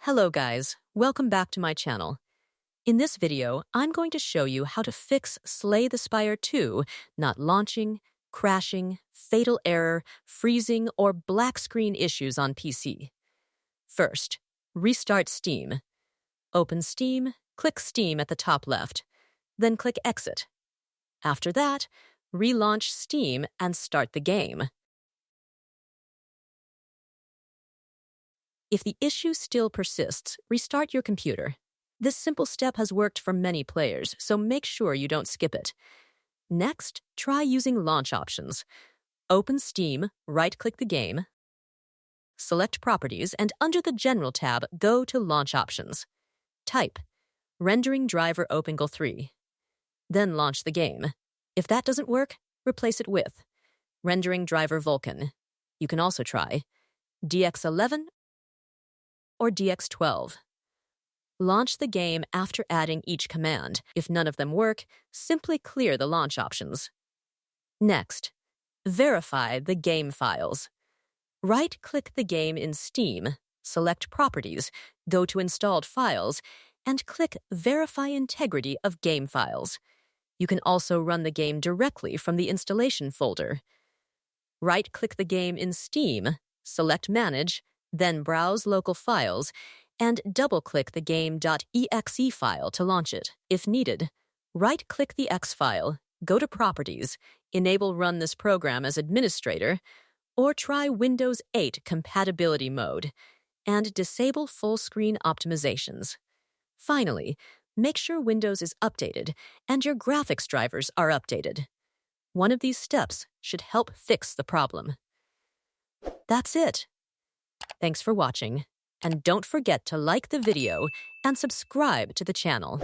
Hello guys, welcome back to my channel. In this video, I'm going to show you how to fix Slay the Spire 2 not launching, crashing, fatal error, freezing, or black screen issues on PC. First, restart Steam. Open Steam, click Steam at the top left, then click Exit. After that, relaunch Steam and start the game. If the issue still persists, restart your computer. This simple step has worked for many players, so make sure you don't skip it. Next, try using launch options. Open Steam, right-click the game, select Properties, and under the General tab, go to Launch Options. Type Rendering Driver OpenGL 3. Then launch the game. If that doesn't work, replace it with Rendering Driver Vulkan. You can also try DX11 or DX12. Launch the game after adding each command. If none of them work, simply clear the launch options. Next, verify the game files. Right-click the game in Steam, select Properties, go to Installed Files, and click Verify Integrity of Game Files. You can also run the game directly from the installation folder. Right-click the game in Steam, select Manage, then browse local files, and double-click the game.exe file to launch it. If needed, right-click the X file, go to Properties, enable Run this program as administrator, or try Windows 8 compatibility mode, and disable full-screen optimizations. Finally, make sure Windows is updated and your graphics drivers are updated. One of these steps should help fix the problem. That's it. Thanks for watching, and don't forget to like the video and subscribe to the channel.